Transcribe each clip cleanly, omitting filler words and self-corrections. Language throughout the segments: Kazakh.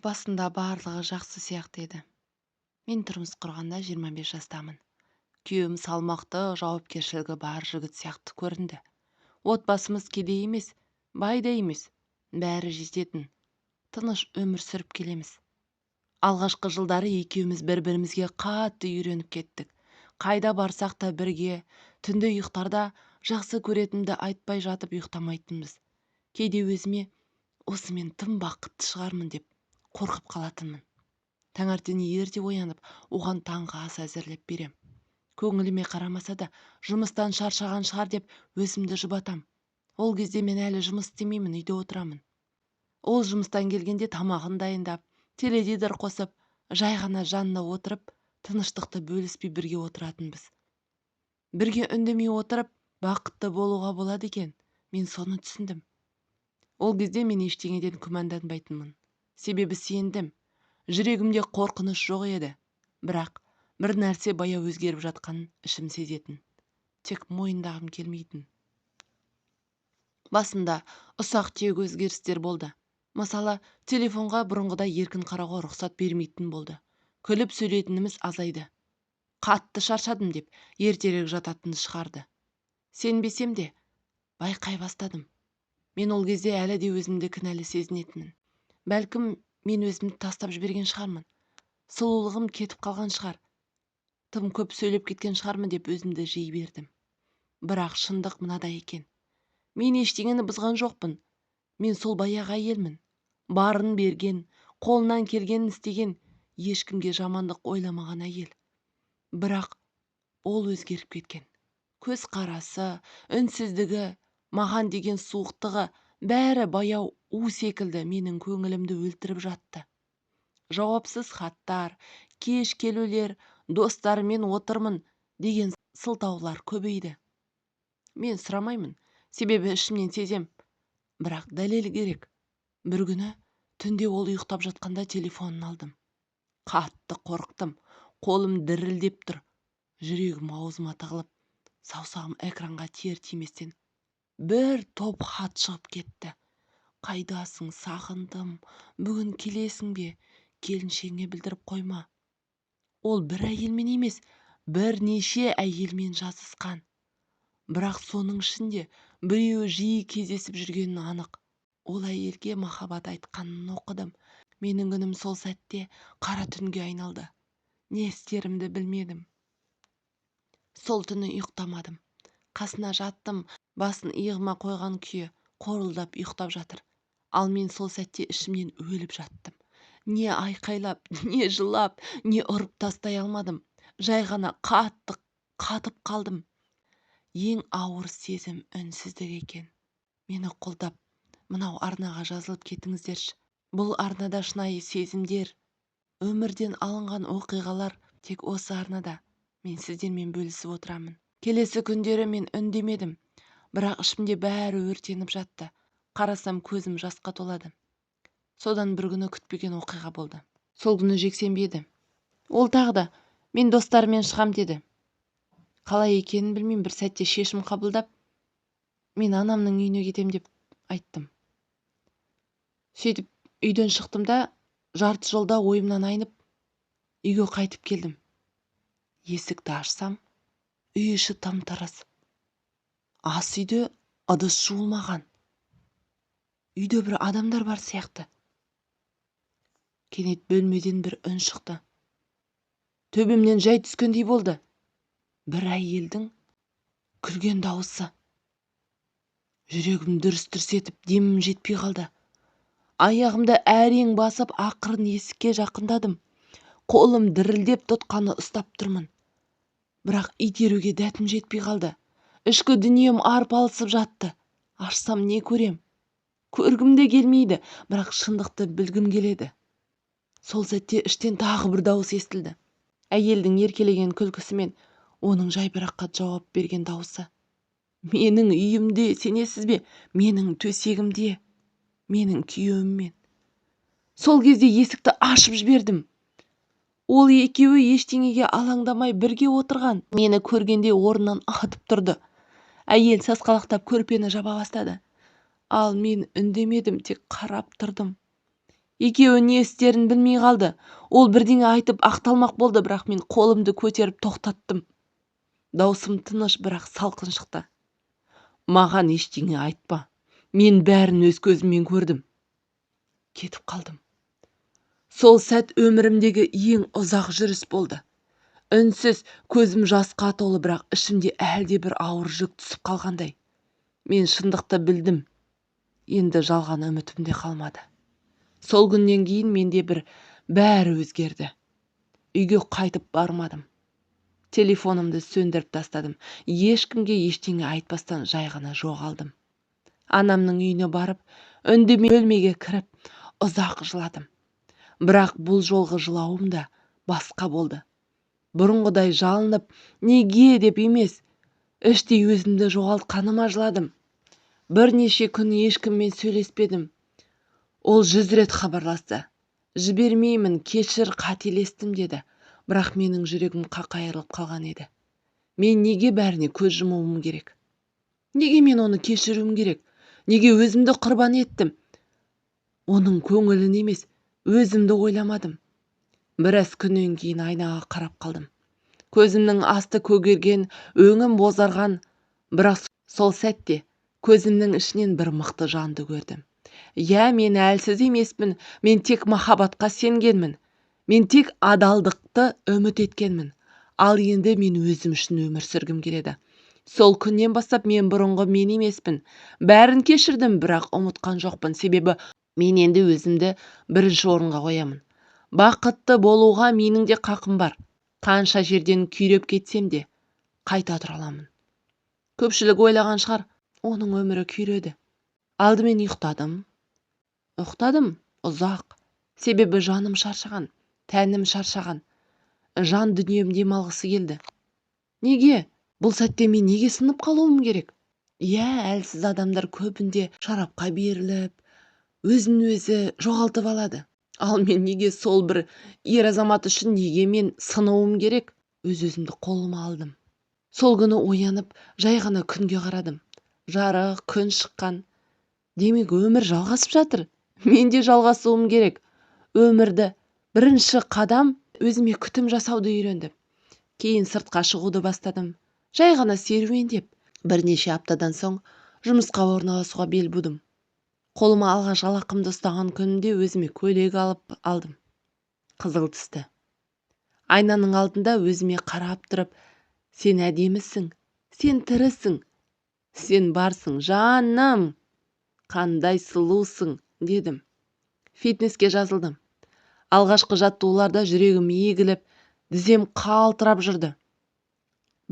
Басында барлығы жақсы сияқты еді. Мен тұрмыс құрғанда 25 жастамын. Күйеуім салмақты, жауапкершілігі бар жігіт сияқты көрінді. Отбасымыз кедей емес, бай да емес, бәрі жететін, тыныш өмір сүріп келеміз. Алғашқы жылдары екеуміз бір-бірімізге қатты үйреніп кеттік. Қайда барсақ та бірге, түнде ұйықтарда жақсы көретінімді айтпай жатып ұйықтамайтынбыз. Кейде өзіме осы мен тым бақытты шығармын деп қорқып қалатынмын. Таңертең ерте оянып, оған таңғы ас әзірлеп берем. Көңіліме қарамаса да, жұмыстан шаршаған шығар деп өзімді жұбатам. Ол кезде мен әлі жұмыс істемеймін, үйде отырамын. Ол жұмыстан келгенде тамағын дайындап, теледидар қосып, жай ғана жанына отырып, тыныштықты бөліспей бірге отыратынбыз. Бірге үндемей отырып, бақытты болуға болады екен. Мен соны түсіндім. Ол кезде мен ештеңеден күмәнданбайтынмын. Себебі сендім. Жүрегімде қорқыныш жоқ еді. Бірақ бір нәрсе баяу өзгеріп жатқанын ішім сезетін. Тек мойындағым келмейтін. Басында ұсақ-түйек өзгерістер болды. Мысалы, телефонға бұрынғыдай еркін қарауға рұқсат бермейтін болды. Күліп сөйлейтініміз азайды. Қатты шаршадым деп ертерек жататынды шығарды. Сенбесем де байқай бастадым. Мен ол кезде әлі де өзімді кінәлі сезінетінмін. Бәлкім мен өзімді тастап жіберген шығармын. Сұлулығым кетіп қалған шығар. Тым көп сөйлеп кеткен шығармын деп өзімді жей бердім. Бірақ шындық мынада екен. Мен ештеңені бұзған жоқпын. Мен сол баяғы әйелмін. Барын берген, қолынан келгенін істеген, ешкімге жамандық ойламаған әйел. Бірақ ол өзгеріп кеткен. Көз қарасы, үнсіздігі, маған деген суықтығы, бәрі баяу у секілді менің көңілімді өлтіріп жатты. Жауапсыз хаттар, кеш келулер, достарымен отырмын деген сылтаулар көбейді. Мен сұрамаймын, себебі ішімнен сезем. Бірақ дәлел керек. Бір күні түнде ол ұйықтап жатқанда телефонын алдым. Қатты қорықтым, қолым дірілдеп тұр. Жүрегім аузыма тығылып, саусағым экранға тиер-тиместен бір топ хат шығып кетті. Қайдасың, сағындым, бүгін келесің бе, келіншегіңе білдіріп қойма. Ол бір әйелмен емес, бірнеше әйелмен жазысқан. Бірақ соның ішінде біреуі жиі кездесіп жүргені анық. Ол әйелге махаббат айтқанын оқыдым. Менің күнім сол сәтте қара түнге айналды. Не істерімді білмедім. Сол түні ұйықтамадым. Қасына жаттым, басын иығыма қойған күйі қорылдап ұйықтап жатыр. Ал мен сол сәтте ішімнен өліп жаттым. Не айқайлап, не жылап, не ұрып тастай алмадым. Жай ғана қатып қалдым. Ең ауыр сезім үнсіздік екен. Мені қолдап, мынау арнаға жазылып кетіңіздерші. Бұл арнада шынайы сезімдер, өмірден алынған оқиғалар тек осы арнада. Мен сіздермен бөлісіп отырамын. Келесі күндері мен үндемедім, бірақ ішімде бәрі өртеніп жатты. Қарасам көзім жасқа толады. Содан бір күні күтпеген оқиға болды. Сол күні жексенбі еді. Ол тағы да мен достарыммен шығам деді. Қалай екенін білмеймін, бір сәтте шешім қабылдап, мен анамның үйіне кетем деп айттым. Сөйтіп үйден шықтым да, жарты жолда ойымнан айнып, үйге қайтып келдім. Есікті ашсам, үй іші тым-тырыс. Ас үйде ыдыс жуылмаған. Үйде бір адамдар бар сияқты. Кенет бөлмеден бір үн шықты. Төбемнен жай түскендей болды. Бір әйелдің күлген дауысы. Жүрегім дүрс-дүрс етіп, демім жетпей қалды. Аяғымды әрең басып, ақырын есікке жақындадым. Қолым дірілдеп тұтқаны ұстап тұрмын. Бірақ итеруге дәтім жетпей қалды. Ішкі дүнием арпалысып жатты. Ашсам не көрем? Көргім де келмейді, бірақ шындықты білгім келеді. Сол сәтте іштен тағы бір дауыс естілді. Әйелдің еркелеген күлкісімен оның жайбарақат жауап берген дауысы. Менің үйімде, сенесіз бе? Менің төсегімде, менің күйеуіммен. Сол кезде есікті ашып жібердім. Ол екеуі ештеңеге алаңдамай бірге отырған. Мені көргенде орнынан атып тұрды. Әйел сасқалақтап көрпені жаба бастады. Ал мен үндемедім, тек қарап тұрдым. Екеуі не істерін білмей қалды. Ол бірдеңе айтып ақталмақ болды, бірақ мен қолымды көтеріп тоқтаттым. Даусым тыныш, бірақ салқын шықты. Маған ештеңе айтпа. Мен бәрін өз көзіммен көрдім. Кетіп қалдым. Сол сәт өмірімдегі ең ұзақ жүріс болды. Үнсіз, көзім жасқа толы, бірақ ішімде әлде бір ауыр жүк түсіп қалғандай. Мен шындықты білдім. Енді жалған үмітім де қалмады. Сол күннен кейін менде бәрі өзгерді. Үйге қайтып бармадым. Телефонымды сөндіріп тастадым. Ешкімге ештеңе айтпастан жай ғана жоғалдым. Анамның үйіне барып, үндемей бөлмеге кіріп, ұзақ жыладым. Бірақ бұл жолғы жылауым да басқа болды. Бұрынғыдай жалынып, неге деп емес, іштей өзімді жоғалтқаныма жыладым. Бірнеше күн ешкіммен сөйлеспедім. Ол 100 рет хабарласты. Жібермеймін, кешір, қателестім деді. Бірақ менің жүрегім қақайырылып қалған еді. Мен неге бәріне көз жұмуым керек? Неге мен оны кешіруім керек? Неге өзімді құрбан еттім? Оның көңілін емес, өзімді ойламадым. Біраз күннен кейін айнаға қарап қалдым. Көзімнің асты көгерген, өңім бозарған, бірақ сол сәтте көзімнің ішінен бір мықты жанды көрдім. Иә, мен әлсіз емеспін, мен тек махаббатқа сенгенмін. Мен тек адалдықты үміт еткенмін. Ал енді мен өзім үшін өмір сүргім келеді. Сол күннен бастап мен бұрынғы мен емеспін. Бәрін кешірдім, бірақ ұмытқан жоқпын, себебі мен енді өзімді бірінші орынға қоямын. Бақытты болуға менің де қақым бар. Қанша жерден күйреп кетсем де қайта тұра аламын. Көпшілік ойлаған шығар, оның өмірі күйреді. Алдымен ұйықтадым ұзақ, себебі жаным шаршаған, тәнім шаршаған, жан дүнием демалғысы келді. Неге? Бұл сәтте мен неге сынып қалуым керек? Иә, әлсіз адамдар көбінде шарапқа беріліп, өзін өзі жоғалтып алады. Ал мен неге сол бір ер азамат үшін неге мен сынуым керек? Өз-өзімді қолыма алдым. Сол күні оянып, жай ғана күнге қарадым. Жарық, күн шыққан. Демек, өмір жалғасып жатыр. Мен де жалғасуым керек. Өмірді бірінші қадам өзіме күтім жасауды үйрендім. Кейін сыртқа шығуды бастадым. Жай ғана серуендеп. Бірнеше аптадан соң жұмысқа орналасуға бел будым. Қолыма алғаш жалақымды ұстаған күнімде өзіме көйлек алып алдым. Қызыл түсті. Айнаның алдында өзіме қарап тұрып, сен әдемісің, сен тірісің, сен барсың, жаным, қандай сұлусың, дедім. Фитнеске жазылдым. Алғашқы жаттығуларда жүрегім егіліп, тізем қалтырап жүрді.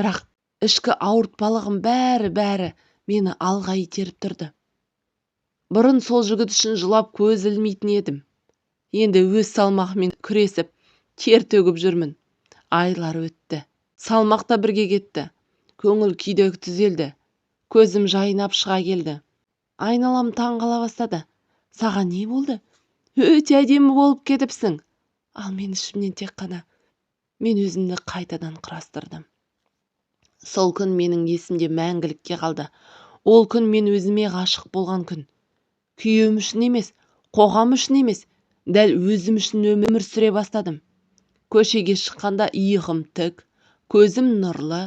Бірақ ішкі ауыртпалығым бәрі мені алға итеріп тұрды. Бұрын сол жігіт үшін жылап көз ілмейтін едім. Енді өз салмағыммен күресіп, тер төгіп жүрмін. Айлар өтті. Салмақ та бірге кетті. Көңіл күйде түзелді. Көзім жайнап шыға келді. Айналам таңғала бастады. Саған не болды? Өте әдемі болып кетіпсің. Ал мен ішімнен тек қана мен өзімді қайтадан құрастырдым. Сол күн менің есімде мәңгілікке қалды. Ол күн мен өзіме ғашық болған күн. Күйеуім үшін емес, қоғам үшін емес, дәл өзім үшін өмір сүре бастадым. Көшеге шыққанда иығым тік, көзім нұрлы,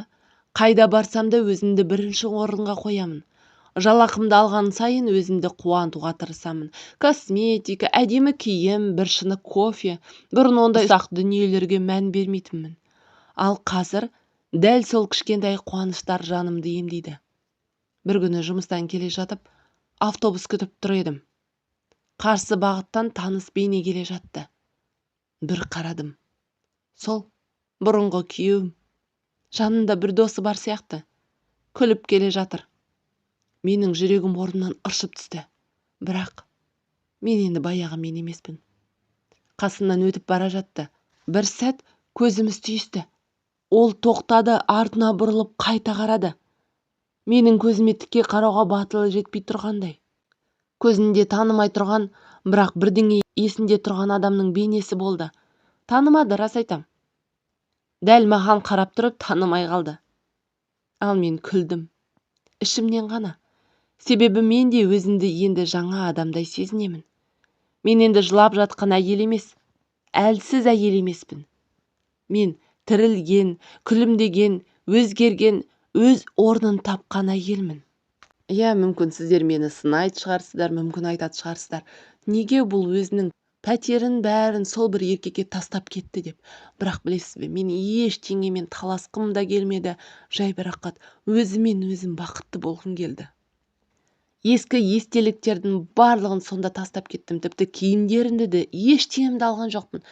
қайда барсам да өзімді бірінші орынға қоямын. Жалақымды алған сайын өзімді қуантуға тырысамын. Косметика, әдемі киім, бір шыны кофе, бұрын ондай ұсақ дүниелерге мән бермейтінмін. Ал қазір дәл сол кішкентай қуаныштар жанымды емдейді. Бір күні жұмыстан келе жатып, автобус күтіп тұр едім. Қарсы бағыттан таныс бейне келе жатты. Бір қарадым. Сол бұрынғы күйеуім. Жанында бір досы бар сияқты. Күліп келе жатыр. Менің жүрегім орнынан ыршып түсті. Бірақ мен енді баяғы мен емеспін. Қасымнан өтіп бара жатты. Бір сәт көзіміз түйісті. Ол тоқтады, артына бұрылып қайта қарады. Менің көзіме тіке қарауға батылы жетпей тұрғандай. Көзінде танымай тұрған, бірақ бірдеңе есінде тұрған адамның бейнесі болды. Танымады, рас айтам. Дәл маған қарап тұрып танымай қалды. Ал мен күлдім. Ішімнен ғана. Себебі мен де өзімді енді жаңа адамдай сезінемін. Мен енді жылап жатқан әйел емес, әлсіз әйел емеспін. Мен тірілген, күлімдеген, өзгерген, өз орнын тапқан әйелмін. Иә, мүмкін сіздер мені сынайды шығарсыздар, мүмкін айтады шығарсыздар. Неге бұл өзінің пәтерін бәрін сол бір еркекке тастап кетті деп. Бірақ білесіз бе, мен ештеңемен таласқым да келмеді, жай бірақат өзімен өзім бақытты болғым келді. Ескі естеліктердің барлығын сонда тастап кеттім. Тіпті киімдерімді де ештеңемді алған жоқпын.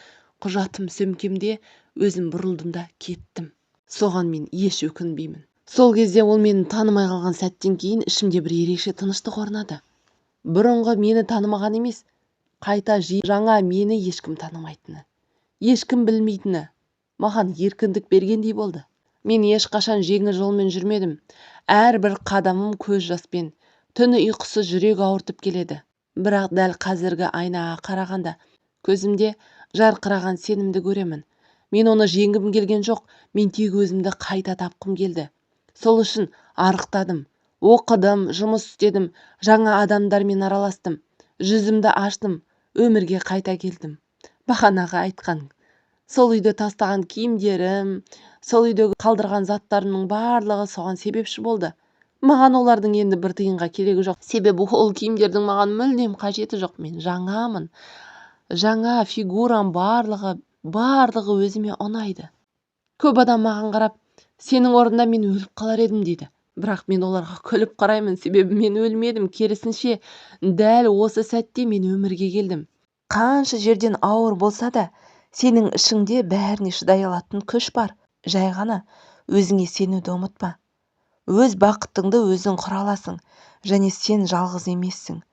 Құжатым сөмкемде, өзім бұрылдым да кеттім. Соған мен еш өкінбеймін. Сол кезде ол мені танымай қалған сәттен кейін ішімде бір ерекше тыныштық орнады. Бұрынғы мені танымаған емес, қайта жаңа мені ешкім танымайтыны, ешкім білмейтіні маған еркіндік бергендей болды. Мен ешқашан жеңіл жолмен жүрмедім. Әрбір қадамым көз жаспен, түні ұйқысы жүрек ауыртып келеді. Бірақ дәл қазіргі айнаға қарағанда көзімде жарқыраған сенімді көремін. Мен оны жеңгім келген жоқ, мен тек өзімді қайта тапқым келді. Сол үшін арықтадым, оқыдым, жұмыс істедім, жаңа адамдармен араластым, жүзімді аштым, өмірге қайта келдім. Бағанағы айтқан, сол үйде тастаған киімдерім, сол үйде қалдырған заттарымның барлығы соған себепші болды. Маған олардың енді бір тиынға керегі жоқ. Себебі ол киімдердің маған мүлдем қажеті жоқ. Мен жаңамын. Жаңа фигурам барлығы өзіме ұнайды. Көп адам маған қарап, сенің орнында мен өліп қалар едім дейді. Бірақ мен оларға күліп қараймын, себебі мен өлмедім. Керісінше, дәл осы сәтте мен өмірге келдім. Қанша жерден ауыр болса да, сенің ішіңде бәріне шыдай алатын күш бар. Жай ғана өзіңе сенуді ұмытпа. Өз бақытыңды өзің құра аласың, және сен жалғыз емессің.